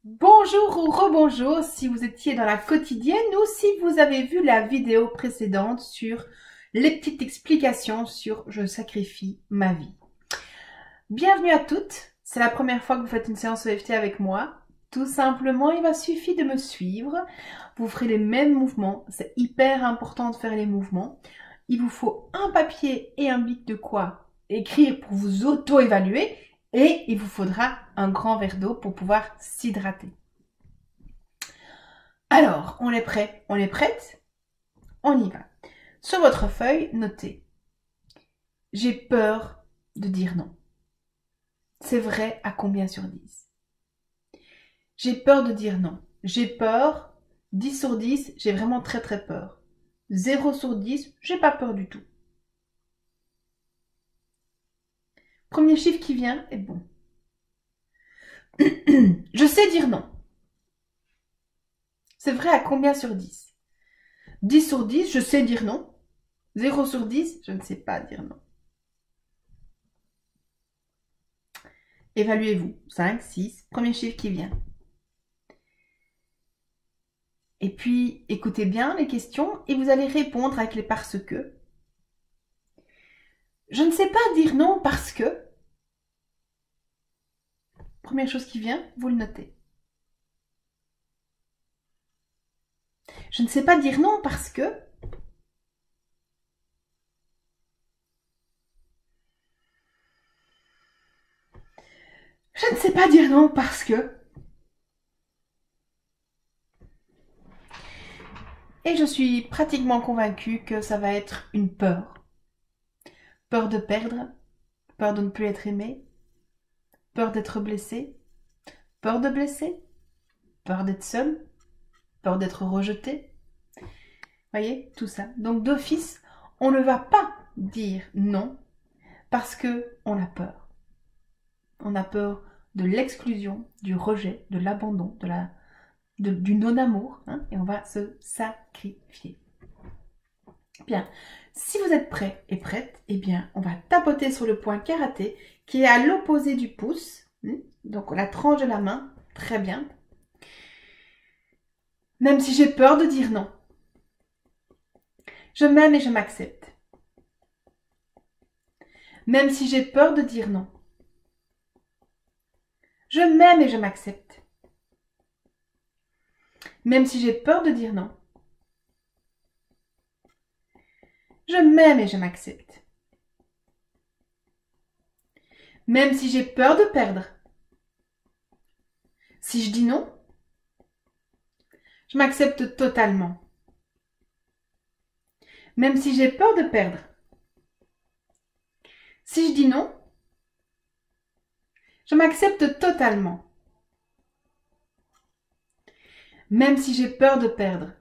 Bonjour ou rebonjour si vous étiez dans la quotidienne ou si vous avez vu la vidéo précédente sur les petites explications sur je sacrifie ma vie. Bienvenue à toutes, c'est la première fois que vous faites une séance EFT avec moi. Tout simplement, il va suffire de me suivre, vous ferez les mêmes mouvements, c'est hyper important de faire les mouvements. Il vous faut un papier et un bic de quoi écrire pour vous auto-évaluer. Et il vous faudra un grand verre d'eau pour pouvoir s'hydrater. Alors, on est prêt? On est prête? On y va. Sur votre feuille, notez. J'ai peur de dire non. C'est vrai à combien sur 10? J'ai peur de dire non. J'ai peur. 10 sur 10, j'ai vraiment très très peur. 0 sur 10, j'ai pas peur du tout. Premier chiffre qui vient est bon. Je sais dire non. C'est vrai à combien sur 10? 10 sur 10, je sais dire non. 0 sur 10, je ne sais pas dire non. Évaluez-vous. 5, 6, premier chiffre qui vient. Et puis, écoutez bien les questions et vous allez répondre avec les parce que. Je ne sais pas dire non parce que. Première chose qui vient, vous le notez. Je ne sais pas dire non parce que. Je ne sais pas dire non parce que. Et je suis pratiquement convaincue que ça va être une peur. Peur de perdre, peur de ne plus être aimé, peur d'être blessé, peur de blesser, peur d'être seul, peur d'être rejeté. Voyez, tout ça. Donc d'office, on ne va pas dire non parce que on a peur. On a peur de l'exclusion, du rejet, de l'abandon, du non-amour, hein, et on va se sacrifier. Bien, si vous êtes prêts et prêtes, eh bien, on va tapoter sur le point karaté qui est à l'opposé du pouce, donc la tranche de la main, très bien. Même si j'ai peur de dire non, je m'aime et je m'accepte. Même si j'ai peur de dire non, je m'aime et je m'accepte. Même si j'ai peur de dire non, je m'aime et je m'accepte. Même si j'ai peur de perdre, si je dis non, je m'accepte totalement. Même si j'ai peur de perdre, si je dis non, je m'accepte totalement. Même si j'ai peur de perdre,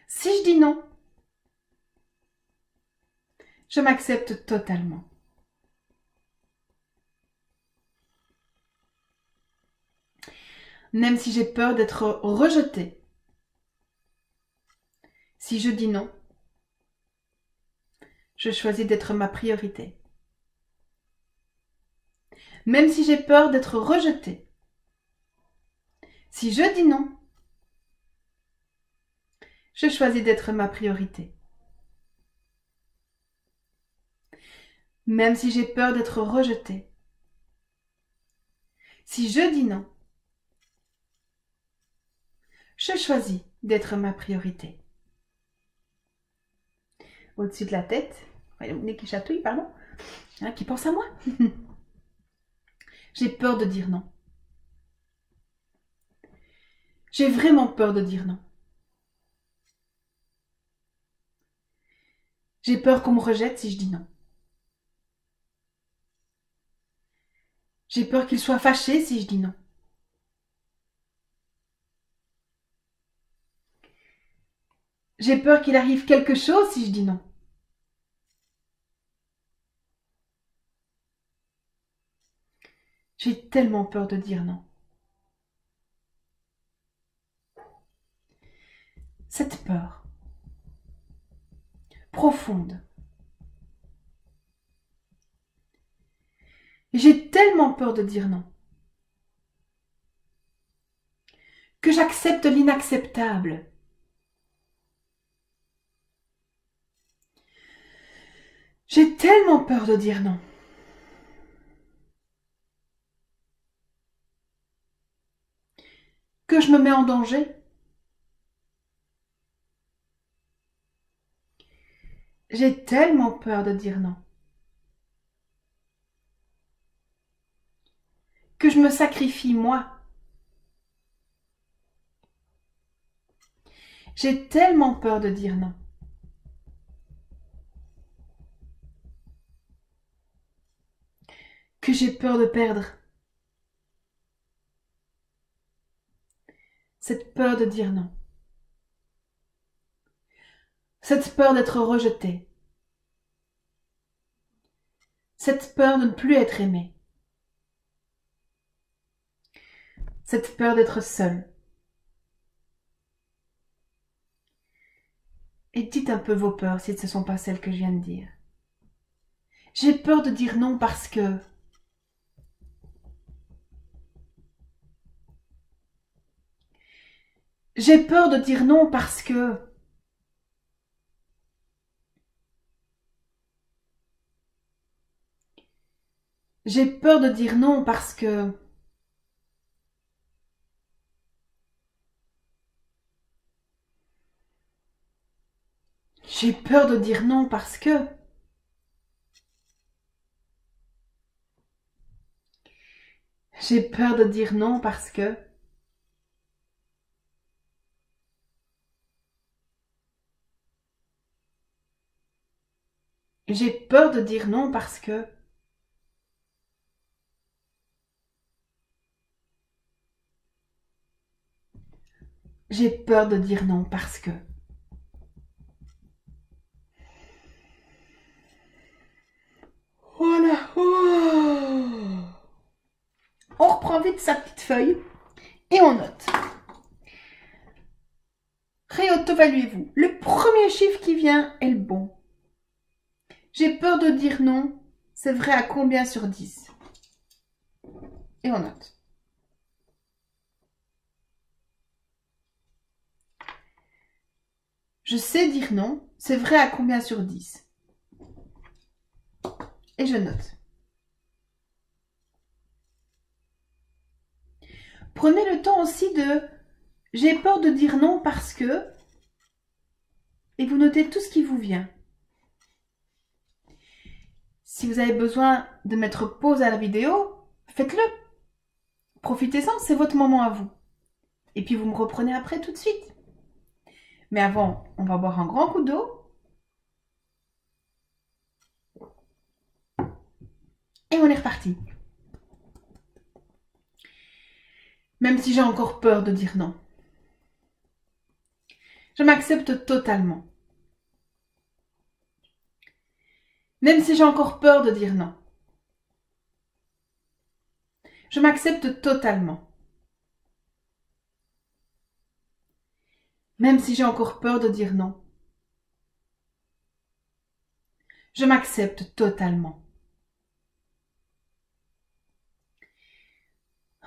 si je dis non, je m'accepte totalement. Même si j'ai peur d'être rejetée, si je dis non, je choisis d'être ma priorité. Même si j'ai peur d'être rejetée, si je dis non, je choisis d'être ma priorité. Même si j'ai peur d'être rejetée, si je dis non, je choisis d'être ma priorité. Au-dessus de la tête, le nez qui chatouille, pardon, hein, qui pense à moi. J'ai peur de dire non. J'ai vraiment peur de dire non. J'ai peur qu'on me rejette si je dis non. J'ai peur qu'il soit fâché si je dis non. J'ai peur qu'il arrive quelque chose si je dis non. J'ai tellement peur de dire non. Cette peur profonde. J'ai tellement peur de dire non. que j'accepte l'inacceptable. J'ai tellement peur de dire non. Que je me mets en danger. J'ai tellement peur de dire non. Que je me sacrifie moi. J'ai tellement peur de dire non. Que j'ai peur de perdre. Cette peur de dire non. Cette peur d'être rejeté. Cette peur de ne plus être aimé. Cette peur d'être seul. Et dites un peu vos peurs si ce ne sont pas celles que je viens de dire. J'ai peur de dire non parce que... J'ai peur de dire non parce que... J'ai peur de dire non parce que... J'ai peur de dire non parce que... J'ai peur de dire non parce que... J'ai peur de dire non parce que... J'ai peur de dire non parce que... Voilà. On reprend vite sa petite feuille et on note. Réauto-évaluez-vous. Le premier chiffre qui vient est le bon. J'ai peur de dire non. C'est vrai à combien sur 10? Et on note. Je sais dire non. C'est vrai à combien sur 10? Et je note. Prenez le temps aussi de... J'ai peur de dire non parce que... Et vous notez tout ce qui vous vient. Si vous avez besoin de mettre pause à la vidéo, faites-le. Profitez-en, c'est votre moment à vous. Et puis vous me reprenez après tout de suite. Mais avant, on va boire un grand coup d'eau. Et on est reparti. Même si j'ai encore peur de dire non. Je m'accepte totalement. Même si j'ai encore peur de dire non. Je m'accepte totalement. Même si j'ai encore peur de dire non. Je m'accepte totalement.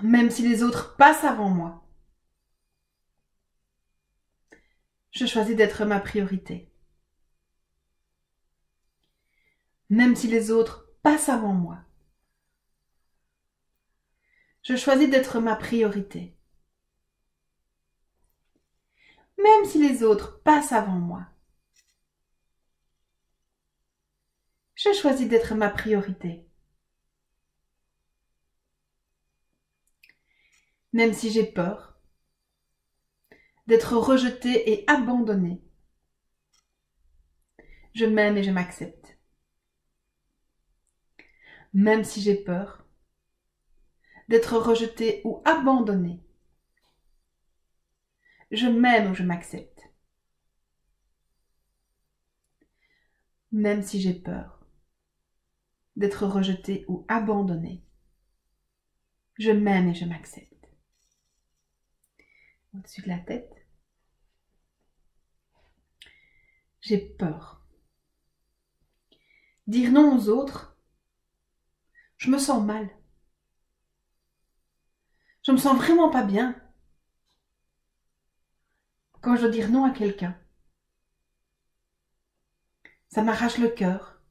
Même si les autres passent avant moi. Je choisis d'être ma priorité. Même si les autres passent avant moi. Je choisis d'être ma priorité. Même si les autres passent avant moi. Je choisis d'être ma priorité. Même si j'ai peur d'être rejetée et abandonnée. Je m'aime et je m'accepte. Même si j'ai peur d'être rejetée ou abandonnée. Je m'aime ou je m'accepte. Même si j'ai peur d'être rejetée ou abandonnée. Je m'aime et je m'accepte. Au-dessus de la tête. J'ai peur. Dire non aux autres, je me sens mal. Je me sens vraiment pas bien. quand je dois dire non à quelqu'un. Ça m'arrache le cœur.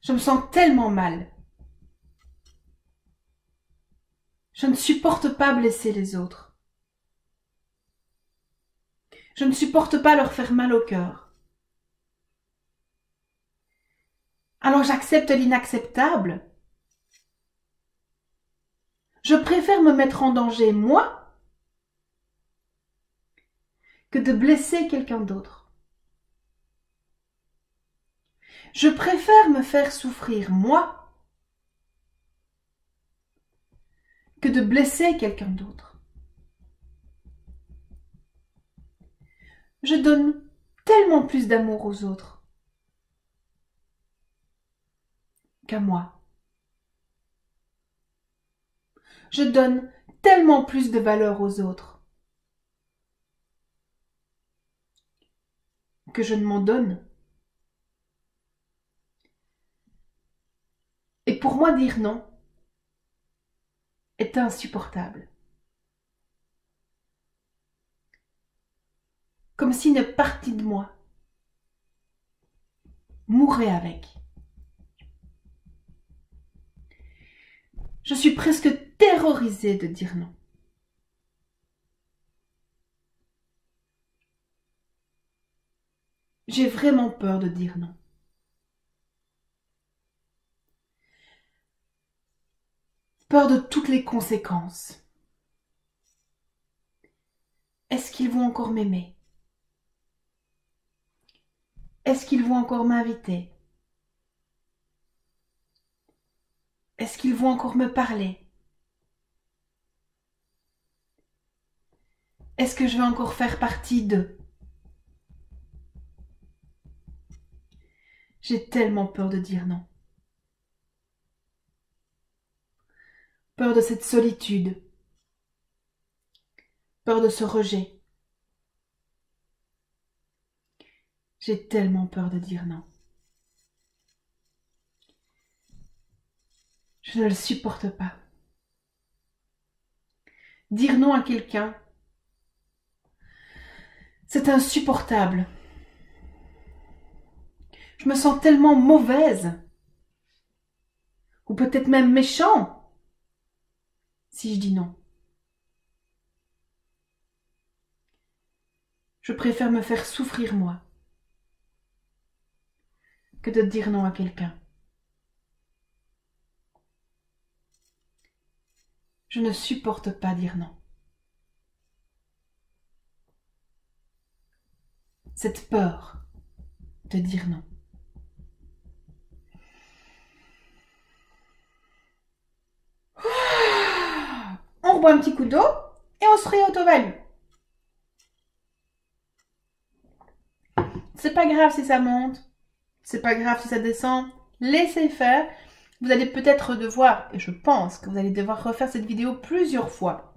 Je me sens tellement mal. Je ne supporte pas blesser les autres. Je ne supporte pas leur faire mal au cœur. Alors j'accepte l'inacceptable. Je préfère me mettre en danger, moi, que de blesser quelqu'un d'autre. Je préfère me faire souffrir, moi, que de blesser quelqu'un d'autre. Je donne tellement plus d'amour aux autres qu'à moi. Je donne tellement plus de valeur aux autres que je ne m'en donne. Et pour moi, dire non est insupportable. Comme si une partie de moi mourait avec. Je suis presque terrorisée de dire non. J'ai vraiment peur de dire non. Peur de toutes les conséquences. Est-ce qu'ils vont encore m'aimer? Est-ce qu'ils vont encore m'inviter? Est-ce qu'ils vont encore me parler? Est-ce que je vais encore faire partie d'eux? J'ai tellement peur de dire non. Peur de cette solitude. Peur de ce rejet. J'ai tellement peur de dire non. Je ne le supporte pas. Dire non à quelqu'un, c'est insupportable. Je me sens tellement mauvaise, ou peut-être même méchant, si je dis non. Je préfère me faire souffrir moi, que de dire non à quelqu'un. Je ne supporte pas dire non. Cette peur de dire non. On reboit un petit coup d'eau et on se réauto-value. C'est pas grave si ça monte, c'est pas grave si ça descend, laissez faire. Vous allez peut-être devoir, et je pense que vous allez devoir refaire cette vidéo plusieurs fois,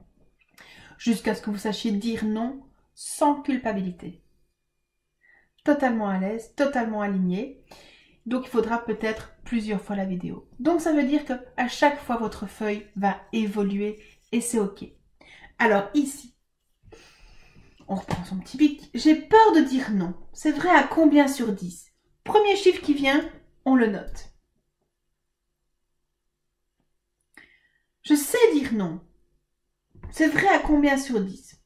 jusqu'à ce que vous sachiez dire non sans culpabilité. Totalement à l'aise, totalement aligné. Donc il faudra peut-être plusieurs fois la vidéo. Donc ça veut dire qu'à chaque fois votre feuille va évoluer et c'est ok. Alors ici, on reprend son petit pic. J'ai peur de dire non. C'est vrai à combien sur 10? Premier chiffre qui vient, on le note. Je sais dire non. C'est vrai à combien sur 10?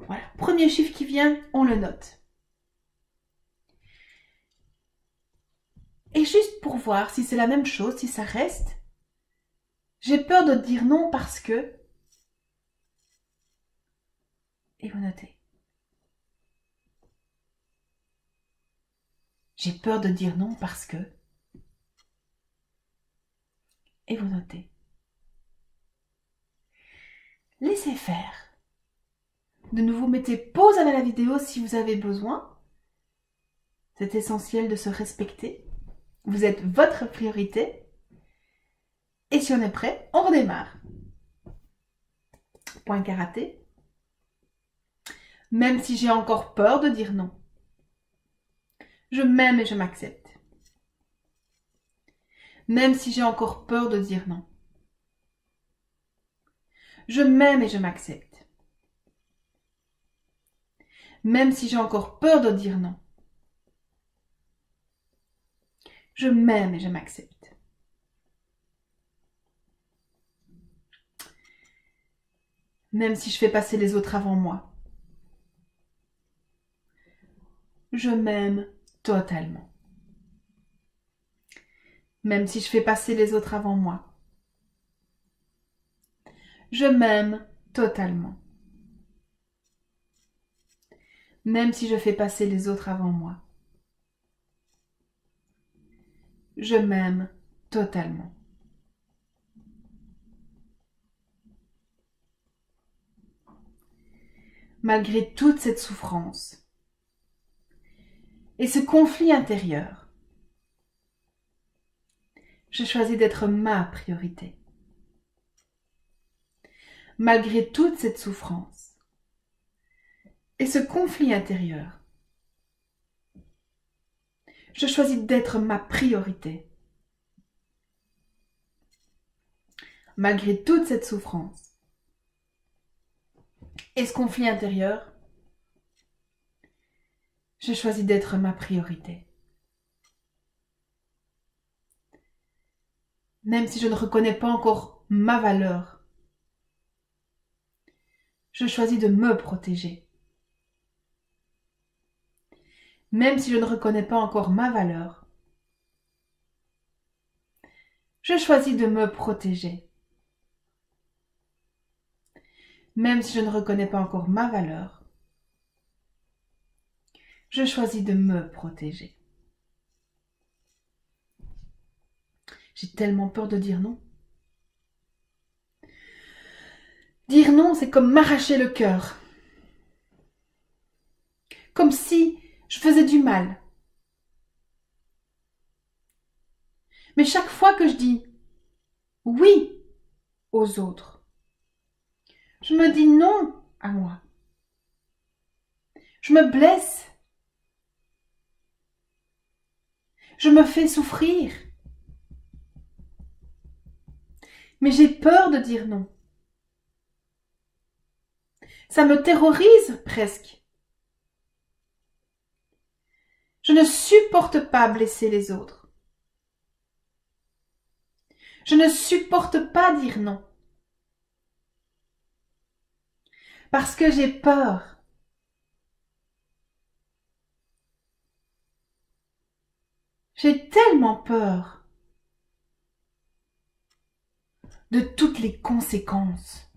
Voilà, premier chiffre qui vient, on le note. Et juste pour voir si c'est la même chose, si ça reste, j'ai peur de dire non parce que... Et vous notez. J'ai peur de dire non parce que... Et vous notez. Laissez faire. De nouveau, mettez pause à la vidéo si vous avez besoin. C'est essentiel de se respecter. Vous êtes votre priorité. Et si on est prêt, on redémarre. Point karaté. Même si j'ai encore peur de dire non. Je m'aime et je m'accepte. Même si j'ai encore peur de dire non. Je m'aime et je m'accepte. même si j'ai encore peur de dire non. Je m'aime et je m'accepte. Même si je fais passer les autres avant moi. Je m'aime totalement. Même si je fais passer les autres avant moi. Je m'aime totalement. Même si je fais passer les autres avant moi. Je m'aime totalement. Malgré toute cette souffrance et ce conflit intérieur, je choisis d'être ma priorité. Malgré toute cette souffrance et ce conflit intérieur, je choisis d'être ma priorité. Malgré toute cette souffrance et ce conflit intérieur, je choisis d'être ma priorité. Même si je ne reconnais pas encore ma valeur, je choisis de me protéger. Même si je ne reconnais pas encore ma valeur, je choisis de me protéger. Même si je ne reconnais pas encore ma valeur, je choisis de me protéger. J'ai tellement peur de dire non. Dire non, c'est comme m'arracher le cœur. Comme si je faisais du mal. Mais chaque fois que je dis oui aux autres, je me dis non à moi. Je me blesse. Je me fais souffrir. Mais j'ai peur de dire non. Ça me terrorise presque. Je ne supporte pas blesser les autres. Je ne supporte pas dire non. Parce que j'ai peur. J'ai tellement peur de toutes les conséquences.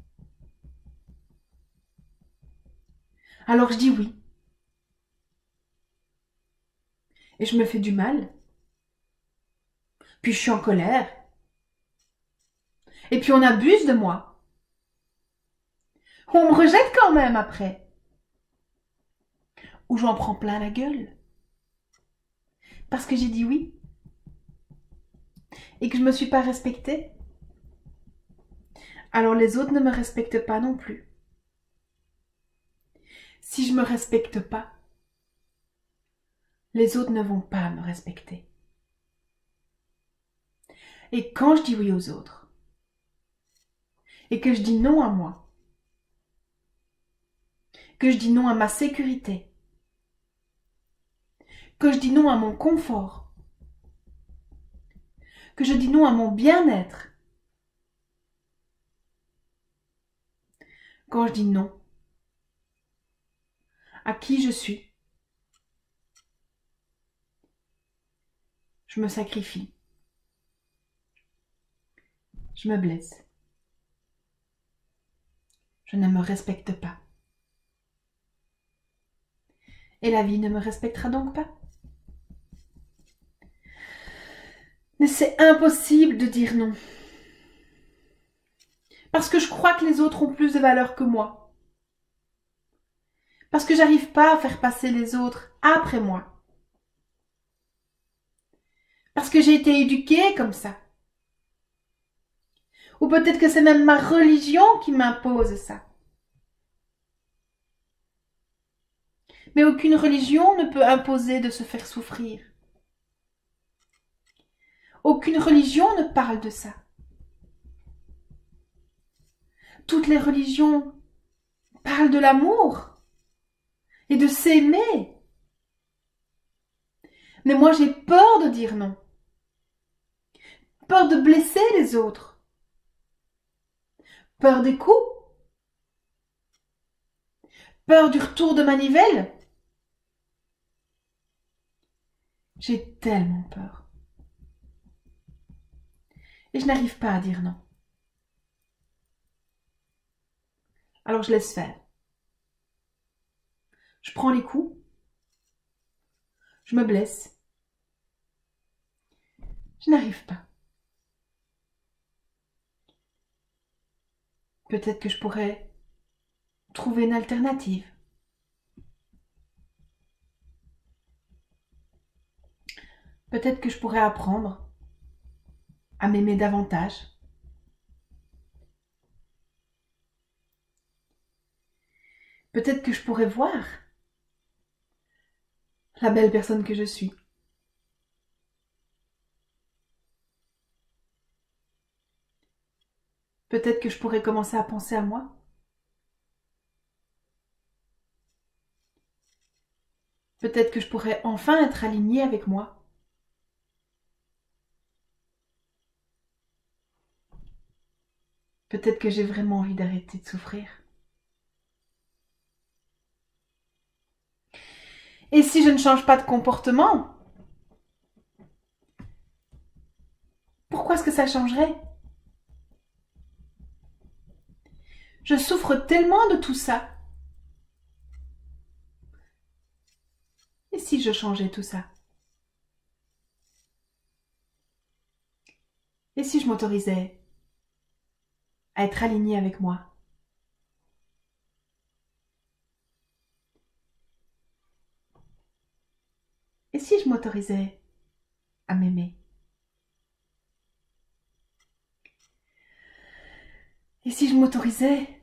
Alors je dis oui. Et je me fais du mal. Puis je suis en colère. Et puis on abuse de moi. Ou on me rejette quand même après. Ou j'en prends plein la gueule. Parce que j'ai dit oui. Et que je ne me suis pas respectée. Alors les autres ne me respectent pas non plus. Si je ne me respecte pas, les autres ne vont pas me respecter. Et quand je dis oui aux autres, et que je dis non à moi, que je dis non à ma sécurité, que je dis non à mon confort, que je dis non à mon bien-être, quand je dis non à qui je suis, je me sacrifie, je me blesse, je ne me respecte pas. Et la vie ne me respectera donc pas. Mais c'est impossible de dire non. Parce que je crois que les autres ont plus de valeur que moi. Parce que j'arrive pas à faire passer les autres après moi. Parce que j'ai été éduquée comme ça. Ou peut-être que c'est même ma religion qui m'impose ça. Mais aucune religion ne peut imposer de se faire souffrir. Aucune religion ne parle de ça. Toutes les religions parlent de l'amour et de de s'aimer. Mais moi, j'ai peur de dire non. Peur de blesser les autres. Peur des coups. Peur du retour de manivelle. J'ai tellement peur. Et je n'arrive pas à dire non. Alors je laisse faire. Je prends les coups. Je me blesse. Je n'arrive pas. Peut-être que je pourrais trouver une alternative. Peut-être que je pourrais apprendre à m'aimer davantage. Peut-être que je pourrais voir la belle personne que je suis. Peut-être que je pourrais commencer à penser à moi. Peut-être que je pourrais enfin être alignée avec moi. Peut-être que j'ai vraiment envie d'arrêter de souffrir. Et si je ne change pas de comportement, pourquoi est-ce que ça changerait? Je souffre tellement de tout ça. Et si je changeais tout ça? Et si je m'autorisais à être alignée avec moi? Et si je m'autorisais à m'aimer? Et si je m'autorisais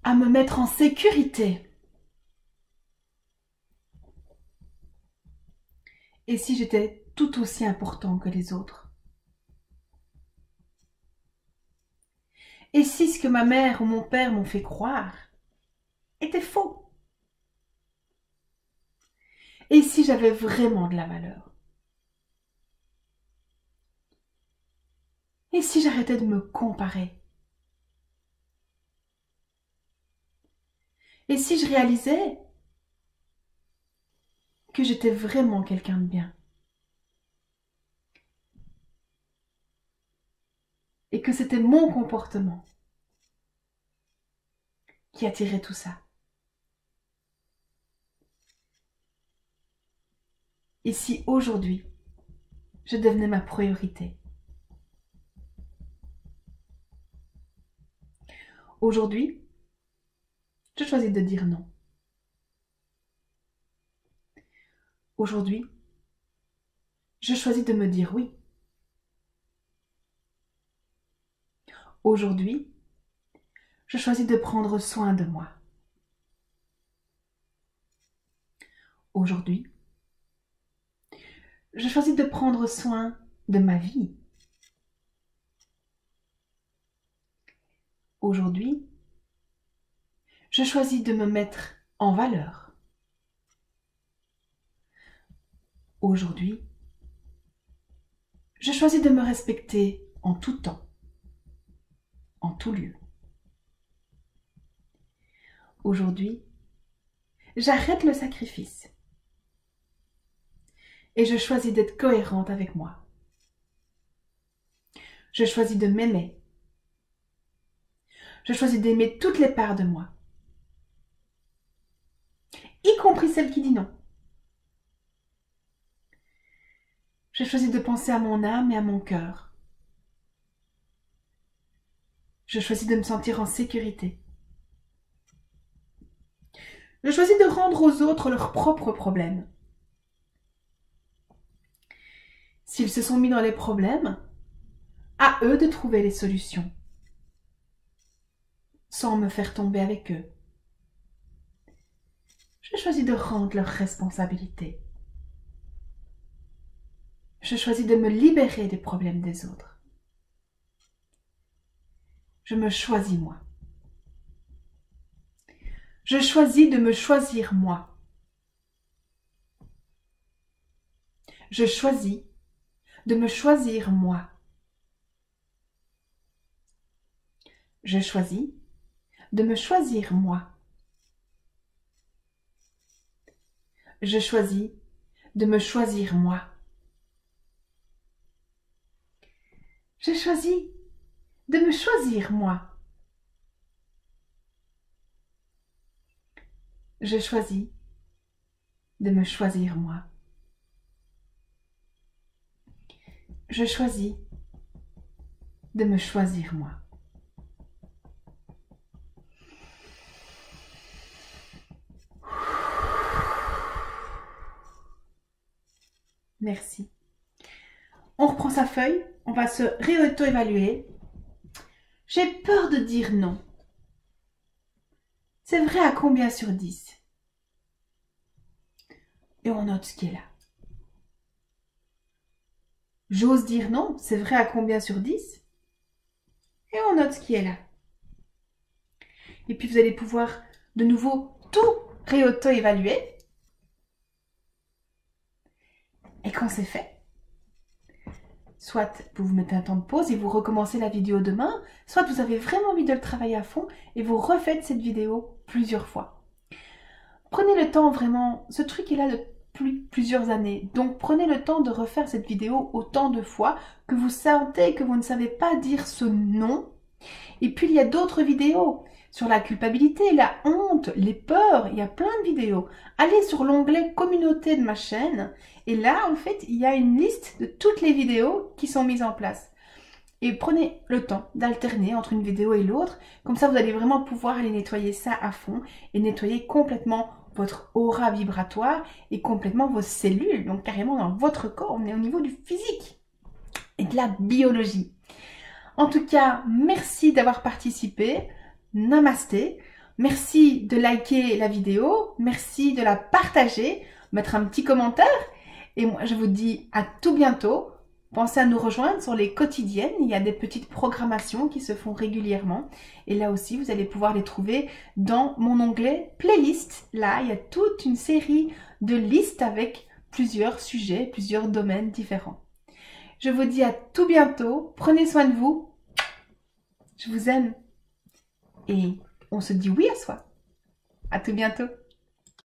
à me mettre en sécurité? Et si j'étais tout aussi important que les autres? Et si ce que ma mère ou mon père m'ont fait croire était faux? Et si j'avais vraiment de la valeur? Et si j'arrêtais de me comparer? Et si je réalisais que j'étais vraiment quelqu'un de bien? Et que c'était mon comportement qui attirait tout ça? Et si aujourd'hui, je devenais ma priorité? Aujourd'hui, je choisis de dire non. Aujourd'hui, je choisis de me dire oui. Aujourd'hui, je choisis de prendre soin de moi. Aujourd'hui, je choisis de prendre soin de ma vie. Aujourd'hui, je choisis de me mettre en valeur. Aujourd'hui, je choisis de me respecter en tout temps, en tout lieu. Aujourd'hui, j'arrête le sacrifice et je choisis d'être cohérente avec moi. Je choisis de m'aimer. Je choisis d'aimer toutes les parts de moi, y compris celle qui dit non. Je choisis de penser à mon âme et à mon cœur. Je choisis de me sentir en sécurité. Je choisis de rendre aux autres leurs propres problèmes. S'ils se sont mis dans les problèmes, à eux de trouver les solutions, sans me faire tomber avec eux. Je choisis de rendre leurs responsabilités. Je choisis de me libérer des problèmes des autres. Je me choisis moi. Je choisis de me choisir moi. Je choisis de me choisir moi. Je choisis de me choisir moi. Je choisis de me choisir moi. Je choisis de me choisir moi. Je choisis de me choisir moi. Je choisis de me choisir moi. Merci. On reprend sa feuille, on va se réauto-évaluer. J'ai peur de dire non. C'est vrai à combien sur 10? Et on note ce qui est là. J'ose dire non, c'est vrai à combien sur 10? Et on note ce qui est là. Et puis vous allez pouvoir de nouveau tout réauto-évaluer. Et quand c'est fait, soit vous vous mettez un temps de pause et vous recommencez la vidéo demain, soit vous avez vraiment envie de le travailler à fond et vous refaites cette vidéo plusieurs fois. Prenez le temps vraiment, ce truc est là depuis plusieurs années, donc prenez le temps de refaire cette vidéo autant de fois que vous sentez que vous ne savez pas dire ce non. Et puis il y a d'autres vidéos sur la culpabilité, la honte, les peurs, il y a plein de vidéos. Allez sur l'onglet communauté de ma chaîne et là en fait il y a une liste de toutes les vidéos qui sont mises en place. Et prenez le temps d'alterner entre une vidéo et l'autre, comme ça vous allez vraiment pouvoir aller nettoyer ça à fond et nettoyer complètement votre aura vibratoire et complètement vos cellules, donc carrément dans votre corps, on est au niveau du physique et de la biologie. En tout cas, merci d'avoir participé. Namasté. Merci de liker la vidéo. Merci de la partager. Mettre un petit commentaire. Et moi, je vous dis à tout bientôt. Pensez à nous rejoindre sur les quotidiennes. Il y a des petites programmations qui se font régulièrement. Et là aussi, vous allez pouvoir les trouver dans mon onglet playlist. Là, il y a toute une série de listes avec plusieurs sujets, plusieurs domaines différents. Je vous dis à tout bientôt. Prenez soin de vous. Je vous aime. Et on se dit oui à soi. À tout bientôt.